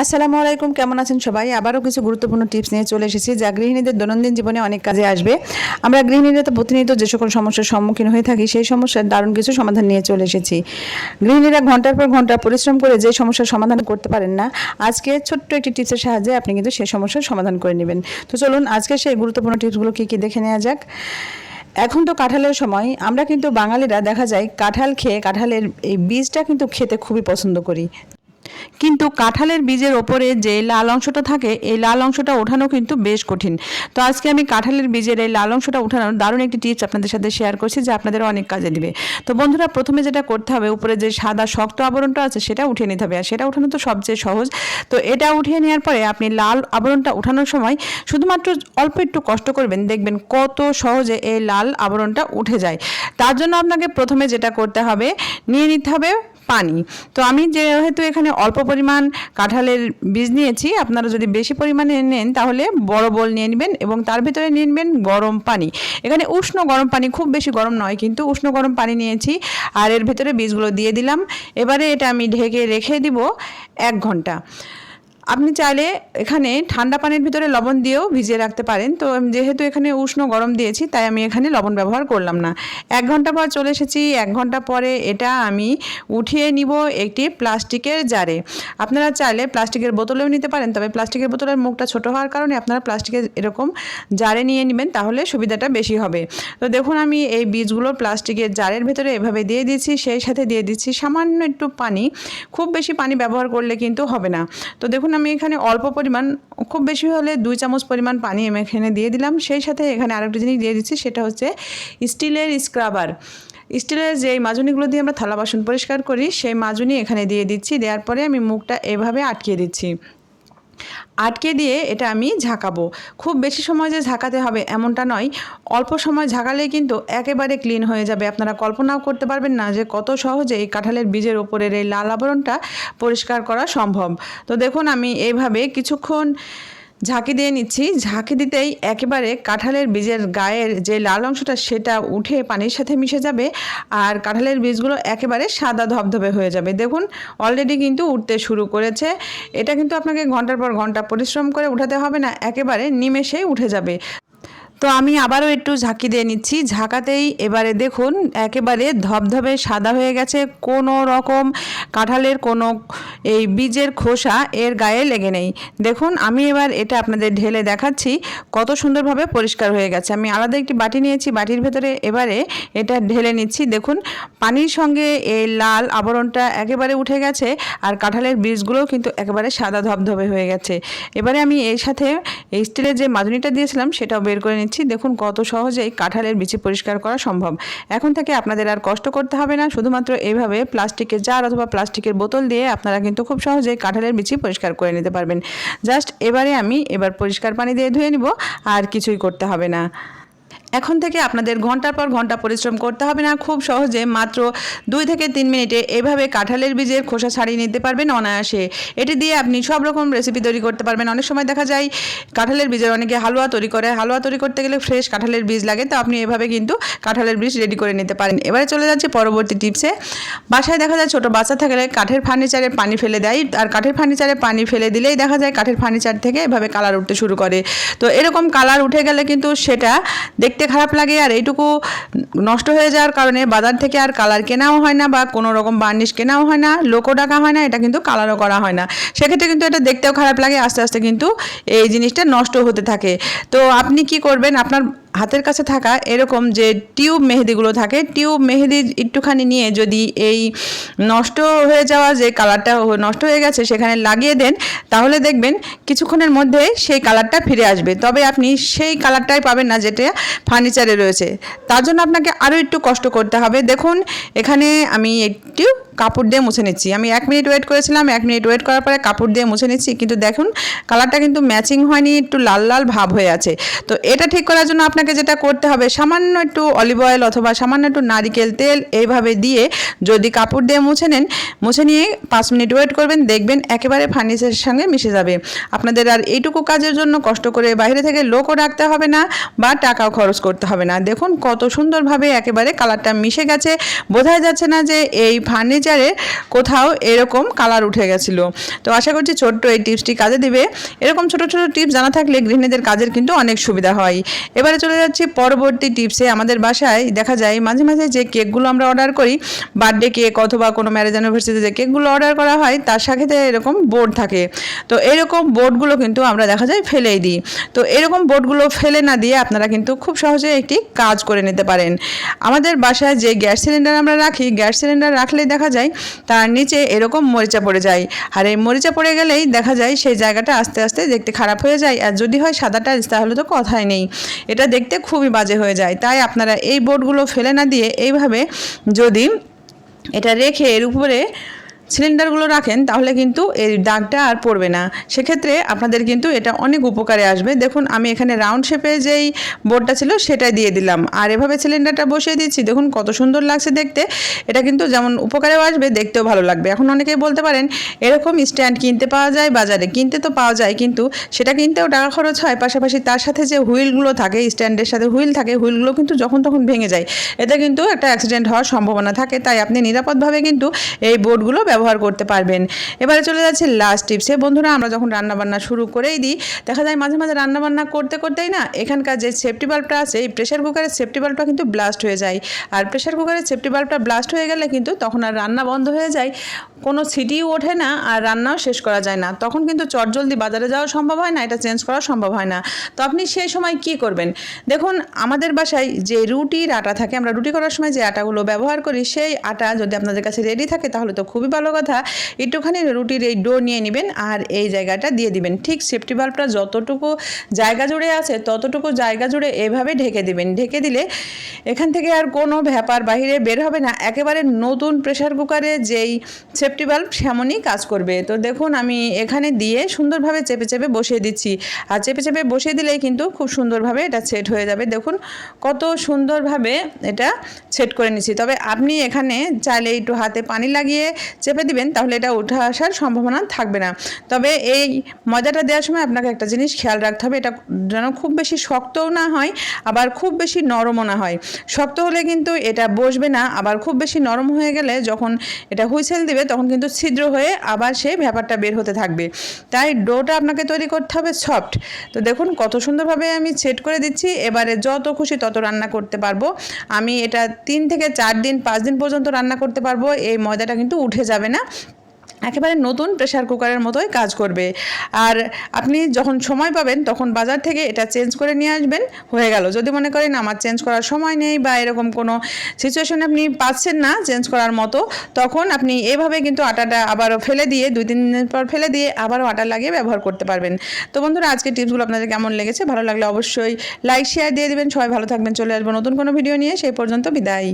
আসসালামু আলাইকুম, কেমন আছেন সবাই? আবারও কিছু গুরুত্বপূর্ণ টিপস নিয়ে চলে এসেছি যা গৃহিণীদের দৈনন্দিন জীবনে অনেক কাজে আসবে। আমরা গৃহিণীরা তো প্রতিনিয়ত যে সকল সমস্যার সম্মুখীন হয়ে থাকি সেই সমস্যার দারুণ কিছু সমাধান নিয়ে চলে এসেছি। গৃহিণীরা ঘন্টার পর ঘন্টা পরিশ্রম করে যে সমস্যার সমাধান করতে পারেন না, আজকে ছোট্ট একটি টিপসের সাহায্যে আপনি কিন্তু সেই সমস্যার সমাধান করে নেবেন। তো চলুন আজকে সেই গুরুত্বপূর্ণ টিপসগুলো কী কী দেখে নেওয়া যাক। এখন তো কাঁঠালের সময়, আমরা কিন্তু বাঙালিরা দেখা যায় কাঁঠাল খেয়ে কাঁঠালের এই বীজটা কিন্তু খেতে খুবই পছন্দ করি। কিন্তু কাঁঠালের বীজের ওপরে যে লাল অংশটা থাকে এই লাল অংশটা ওঠানো কিন্তু বেশ কঠিন। তো আজকে আমি কাঁঠালের বীজের এই লাল অংশটা ওঠানোর দারুণ একটি টিপস আপনাদের সাথে শেয়ার করছি যা আপনাদেরও অনেক কাজে দিবে। তো বন্ধুরা, প্রথমে যেটা করতে হবে, উপরে যে সাদা শক্ত আবরণটা আছে সেটা উঠিয়ে নিতে হবে, আর সেটা উঠানো তো সবচেয়ে সহজ। তো এটা উঠিয়ে নেওয়ার পরে আপনি লাল আবরণটা উঠানোর সময় শুধুমাত্র অল্প একটু কষ্ট করবেন, দেখবেন কত সহজে এই লাল আবরণটা উঠে যায়। তার জন্য আপনাকে প্রথমে যেটা করতে হবে, নিয়ে নিতে হবে পানি। তো আমি যেহেতু এখানে অল্প পরিমাণ কাঁঠালের বীজ নিয়েছি, আপনারা যদি বেশি পরিমাণে নেন তাহলে বড় বোল নিয়ে নেবেন এবং তার ভিতরে নিয়ে নেবেন গরম পানি। এখানে উষ্ণ গরম পানি, খুব বেশি গরম নয় কিন্তু উষ্ণ গরম পানি নিয়েছি, আর এর ভিতরে বীজগুলো দিয়ে দিলাম। এবারে এটা আমি ঢেকে রেখে দিব 1 ঘন্টা। আপনি চাইলে এখানে ঠান্ডা পানির ভিতরে লবণ দিয়েও ভিজিয়ে রাখতে পারেন। তো যেহেতু এখানে উষ্ণ গরম দিয়েছি তাই আমি এখানে লবণ ব্যবহার করলাম না। 1 ঘন্টা পর চলে এসেছি। 1 ঘন্টা পরে এটা আমি উঠিয়ে নিব একটি প্লাস্টিকের জারে। আপনারা চাইলে প্লাস্টিকের বোতলেও নিতে পারেন, তবে প্লাস্টিকের বোতলের মুখটা ছোট হওয়ার কারণে আপনারা প্লাস্টিকের এরকম জারে নিয়ে নেবেন, তাহলে সুবিধাটা বেশি হবে। তো দেখুন আমি এই বীজগুলো প্লাস্টিকের জারের ভেতরে এভাবে দিয়ে দিচ্ছি, সেই সাথে দিয়ে দিচ্ছি সামান্য একটু পানি। খুব বেশি পানি ব্যবহার করলে কিন্তু হবে না। তো দেখুন আমি এখানে অল্প পরিমাণ, খুব বেশি হলে 2 চামচ পরিমাণ পানি আমি এখানে দিয়ে দিলাম। সেই সাথে এখানে আরেকটা জিনিস দিয়ে দিচ্ছি, সেটা হচ্ছে স্টিলের স্ক্রাবার। স্টিলের যে মাজনিগুলো দিয়ে আমরা থালা বাসন পরিষ্কার করি সেই মাজনি এখানে দিয়ে দিচ্ছি। দেওয়ার পরে আমি মুখটা এভাবে আটকে দিচ্ছি। আটকে দিয়ে এটা আমি ঝাঁকাবো। খুব বেশি সময় যে ঝাঁকাতে হবে এমনটা নয়, অল্প সময় ঝাঁকালেই কিন্তু একেবারে ক্লিন হয়ে যাবে। আপনারা কল্পনাও করতে পারবেন না যে কত সহজে এই কাঁঠালের বীজের ওপরের এই লাল আবরণটা পরিষ্কার করা সম্ভব। তো দেখুন আমি এইভাবে কিছুক্ষণ ঝাঁকি দিয়ে নিচ্ছি। ঝাঁকি দিতেই একেবারে কাঁঠালের বীজের গায়ের যে লাল অংশটা সেটা উঠে পানির সাথে মিশে যাবে, আর কাঁঠালের বীজগুলো একেবারে সাদা ধবধবে হয়ে যাবে। দেখুন অলরেডি কিন্তু উঠতে শুরু করেছে। এটা কিন্তু আপনাকে ঘন্টার পর ঘন্টা পরিশ্রম করে উঠাতে হবে না, একেবারে নিমেষেই উঠে যাবে। তো আমি আবারও একটু ঝাঁকি দিয়ে নিচ্ছি। ঝাঁকাতেই এবারে দেখুন একেবারে ধবধবে সাদা হয়ে গেছে, কোনো রকম কাঁঠালের কোনো এই বীজের খোসা এর গায়ে লেগে নেই। দেখুন আমি এবার এটা আপনাদের ঢেলে দেখাচ্ছি কত সুন্দরভাবে পরিষ্কার হয়ে গেছে। আমি আলাদা একটি বাটি নিয়েছি, বাটির ভেতরে এবারে এটা ঢেলে নিচ্ছি। দেখুন পানির সঙ্গে এই লাল আবরণটা একেবারে উঠে গেছে, আর কাঁঠালের বীজগুলোও কিন্তু একেবারে সাদা ধবধবে হয়ে গেছে। এবারে আমি এর সাথে এই স্টিলের যে মাজনিটা দিয়েছিলাম সেটাও বের করে নিচ্ছি। দেখুন কত সহজেই কাঁঠালের বিচি পরিষ্কার করা সম্ভব। এখন থেকে আপনাদের আর কষ্ট করতে হবে না, শুধুমাত্র এইভাবে প্লাস্টিকের জার অথবা প্লাস্টিকের বোতল দিয়ে আপনারা কিন্তু খুব সহজেই কাঁঠালের বিচি পরিষ্কার করে নিতে পারবেন। জাস্ট এবারে আমি পরিষ্কার পানি দিয়ে ধুয়ে নিব, আর কিছুই করতে হবে না। এখন থেকে আপনাদের ঘন্টার পর ঘন্টা পরিশ্রম করতে হবে না, খুব সহজে মাত্র 2 থেকে 3 মিনিটে এভাবে কাঁঠালের বীজের খোসা ছাড়িয়ে নিতে পারবেন অনায়াসে। এটি দিয়ে আপনি সব রকম রেসিপি তৈরি করতে পারবেন। অনেক সময় দেখা যায় কাঁঠালের বীজের অনেকে হালুয়া তৈরি করে, হালুয়া তৈরি করতে গেলে ফ্রেশ কাঁঠালের বীজ লাগে, তো আপনি এভাবে কিন্তু কাঁঠালের বীজ রেডি করে নিতে পারেন। এবারে চলে যাচ্ছে পরবর্তী টিপসে। বাসায় দেখা যায় ছোটো বাচ্চা থাকলে কাঠের ফার্নিচারে পানি ফেলে দেয়, আর কাঠের ফার্নিচারে পানি ফেলে দিলেই দেখা যায় কাঠের ফার্নিচার থেকে এভাবে কালার উঠতে শুরু করে। তো এরকম কালার উঠে গেলে কিন্তু সেটা দেখতে খারাপ লাগে, আর এইটুকু নষ্ট হয়ে যাওয়ার কারণে বাজার থেকে আর কালার কেনাও হয় না, বা কোনো রকম বার্নিশ কেনাও হয় না, লোকও ডাকা হয় না, এটা কিন্তু কালারও করা হয় না। সেক্ষেত্রে কিন্তু এটা দেখতেও খারাপ লাগে, আস্তে আস্তে কিন্তু এই জিনিসটা নষ্ট হতে থাকে। তো আপনি কি করবেন, আপনার হাতের কাছে থাকা এরকম যে টিউব মেহেদিগুলো থাকে, টিউব মেহেদি একটুখানি নিয়ে যদি এই নষ্ট হয়ে যাওয়া যে কালারটা নষ্ট হয়ে গেছে সেখানে লাগিয়ে দেন, তাহলে দেখবেন কিছুক্ষণের মধ্যে সেই কালারটা ফিরে আসবে। তবে আপনি সেই কালারটাই পাবেন না যেটা ফার্নিচারে রয়েছে, তার জন্য আপনাকে আরও একটু কষ্ট করতে হবে। দেখুন এখানে আমি একটু কাপড় দিয়ে মুছে নিচ্ছি। আমি 1 মিনিট ওয়েট করেছিলাম, 1 মিনিট ওয়েট করার পরে কাপড় দিয়ে মুছে নিচ্ছি, কিন্তু দেখুন কালারটা কিন্তু ম্যাচিং হয়নি, একটু লাল লাল ভাব হয়ে আছে। তো এটা ঠিক করার জন্য আপনাকে আপনাকে যেটা করতে হবে, সামান্য একটু অলিভ অয়েল অথবা সামান্য একটু নারিকেল তেল এইভাবে দিয়ে যদি কাপড় দিয়ে মুছে নেন, মুছে নিয়ে 5 মিনিট ওয়েট করবেন, দেখবেন একেবারে ফার্নিচারের সঙ্গে মিশে যাবে। আপনাদের আর এইটুকু কাজের জন্য কষ্ট করে বাইরে থেকে লোকও রাখতে হবে না বা টাকাও খরচ করতে হবে না। দেখুন কত সুন্দরভাবে একেবারে কালারটা মিশে গেছে, বোঝাই যাচ্ছে না যে এই ফার্নিচারে কোথাও এরকম কালার উঠে গেছিলো। তো আশা করছি ছোট্ট এই টিপসটি কাজে দিবে। এরকম ছোট ছোট টিপস জানা থাকলে গৃহিণীদের কাজের কিন্তু অনেক সুবিধা হয়। এবারে চলে যাচ্ছি পরবর্তী টিপসে। আমাদের বাসায় দেখা যায় মাঝে মাঝে যে কেকগুলো আমরা অর্ডার করি, বার্থডে কেক অথবা কোনো ম্যারেজ অ্যানিভার্সারিতে যে কেকগুলো অর্ডার করা হয় তার সাথে এরকম বোর্ড থাকে। তো এরকম বোর্ডগুলো কিন্তু আমরা দেখা যায় ফেলেই দিই। তো এরকম বোর্ডগুলো ফেলে না দিয়ে আপনারা কিন্তু খুব সহজে একটি কাজ করে নিতে পারেন। আমাদের বাসায় যে গ্যাস সিলিন্ডার আমরা রাখি, গ্যাস সিলিন্ডার রাখলেই দেখা যায় তার নিচে এরকম মরিচা পড়ে যায়। আর এই মরিচা পড়ে গেলেই দেখা যায় সেই জায়গাটা আস্তে আস্তে দেখতে খারাপ হয়ে যায়। আর যদি হয় সাদা টাইলস তাহলে তো কথাই নেই, এটা দেখতে খুবই বাজে হয়ে যায়। তাই আপনারা এই বোর্ডগুলো ফেলে না দিয়ে এইভাবে যদি এটা রেখে এর উপরে সিলিন্ডারগুলো রাখেন তাহলে কিন্তু এই দাগটা আর পড়বে না। সেক্ষেত্রে আপনাদের কিন্তু এটা অনেক উপকারে আসবে। দেখুন আমি এখানে রাউন্ড শেপে যেই বোর্ডটা ছিল সেটাই দিয়ে দিলাম, আর এভাবে সিলিন্ডারটা বসিয়ে দিচ্ছি। দেখুন কত সুন্দর লাগছে দেখতে। এটা কিন্তু যেমন উপকারেও আসবে, দেখতেও ভালো লাগবে। এখন অনেকেই বলতে পারেন এরকম স্ট্যান্ড কিনতে পাওয়া যায় বাজারে। কিনতে তো পাওয়া যায়, কিন্তু সেটা কিনতেও টাকা খরচ হয়, পাশাপাশি তার সাথে যে হুইলগুলো থাকে, স্ট্যান্ডের সাথে হুইল থাকে, হুইলগুলো কিন্তু যখন তখন ভেঙে যায়, এতে কিন্তু একটা অ্যাক্সিডেন্ট হওয়ার সম্ভাবনা থাকে। তাই আপনি নিরাপদভাবে কিন্তু এই বোর্ডগুলো ব্যবহার করতে পারবেন। এবারে চলে যাচ্ছে লাস্ট টিপসে। বন্ধুরা আমরা যখন রান্নাবান্না শুরু করেই দিই, দেখা যায় মাঝে মাঝে রান্নাবান্না করতে করতেই না এখানকার যে সেফটি বাল্বটা আছে, এই প্রেশার কুকারের সেফটি বাল্বটা কিন্তু ব্লাস্ট হয়ে যায়। আর প্রেশার কুকারের সেফটি বাল্বটা ব্লাস্ট হয়ে গেলে কিন্তু তখন আর রান্না বন্ধ হয়ে যায়, কোনো সিটিও ওঠে না, আর রান্নাও শেষ করা যায় না। তখন কিন্তু চটজলদি বাজারে যাওয়া সম্ভব হয় না, এটা চেঞ্জ করা সম্ভব হয় না। তো আপনি সেই সময় কি করবেন? দেখুন আমাদের বাসায় যে রুটির আটা থাকে, আমরা রুটি করার সময় যে আটাগুলো ব্যবহার করি, সেই আটা যদি আপনাদের কাছে রেডি থাকে তাহলে তো খুবই ভালো কথা। একটুখানি রুটির এই ডো নিয়ে নেবেন আর এই জায়গাটা দিয়ে দিবেন। ঠিক সেফটি বাল্বটা যতটুকু জায়গা জুড়ে আছে ততটুকু জায়গা জুড়ে এভাবে ঢেকে দিবেন। ঢেকে দিলে এখান থেকে আর কোনো ভ্যাপার বাহিরে বের হবে না, একেবারে নতুন প্রেশার কুকারে যেই সেফটি বাল্ব সেমনই কাজ করবে। তো দেখুন আমি এখানে দিয়ে সুন্দরভাবে চেপে চেপে বসিয়ে দিচ্ছি, আর চেপে চেপে বসিয়ে দিলেই কিন্তু খুব সুন্দরভাবে এটা সেট হয়ে যাবে। দেখুন কত সুন্দরভাবে এটা সেট করে নিচ্ছি। তবে আপনি এখানে চাইলে একটু হাতে পানি লাগিয়ে চেপে দিবেন, তাহলে এটা উঠে আসার সম্ভাবনা থাকবে না। তবে এই ময়দাটা দেওয়ার সময় আপনাকে একটা জিনিস খেয়াল রাখতে হবে, এটা যেন খুব বেশি শক্তও না হয় আবার খুব বেশি নরমও না হয়। শক্ত হলে কিন্তু এটা বসবে না, আবার খুব বেশি নরম হয়ে গেলে যখন এটা হুইসেল দিবে তখন কিন্তু ছিদ্র হয়ে আবার সেই ব্যাপারটা বের হতে থাকবে। তাই ডোটা আপনাকে তৈরি করতে হবে সফট। তো দেখুন কত সুন্দরভাবে আমি সেট করে দিচ্ছি। এবারে যত খুশি তত রান্না করতে পারবো। আমি এটা 3 থেকে 4 দিন 5 দিন পর্যন্ত রান্না করতে পারবো। এই ময়দাটা কিন্তু উঠে যাবে না, একেবারে নতুন প্রেশার কুকারের মতোই কাজ করবে। আর আপনি যখন সময় পাবেন তখন বাজার থেকে এটা চেঞ্জ করে নিয়ে আসবেন, হয়ে গেল। যদি মনে করেন আমার চেঞ্জ করার সময় নেই বা এরকম কোনো সিচুয়েশন আপনি পাচ্ছেন না চেঞ্জ করার মতো, তখন আপনি এভাবে কিন্তু আটাটা আবারও ফেলে দিয়ে 2-3 দিন পর ফেলে দিয়ে আবারও আটা লাগিয়ে ব্যবহার করতে পারবেন। তো বন্ধুরা আজকের টিপসগুলো আপনাদের কেমন লেগেছে? ভালো লাগলে অবশ্যই লাইক শেয়ার দিয়ে দিবেন। সবাই ভালো থাকবেন। চলে আসবো নতুন কোনো ভিডিও নিয়ে, সেই পর্যন্ত বিদায়।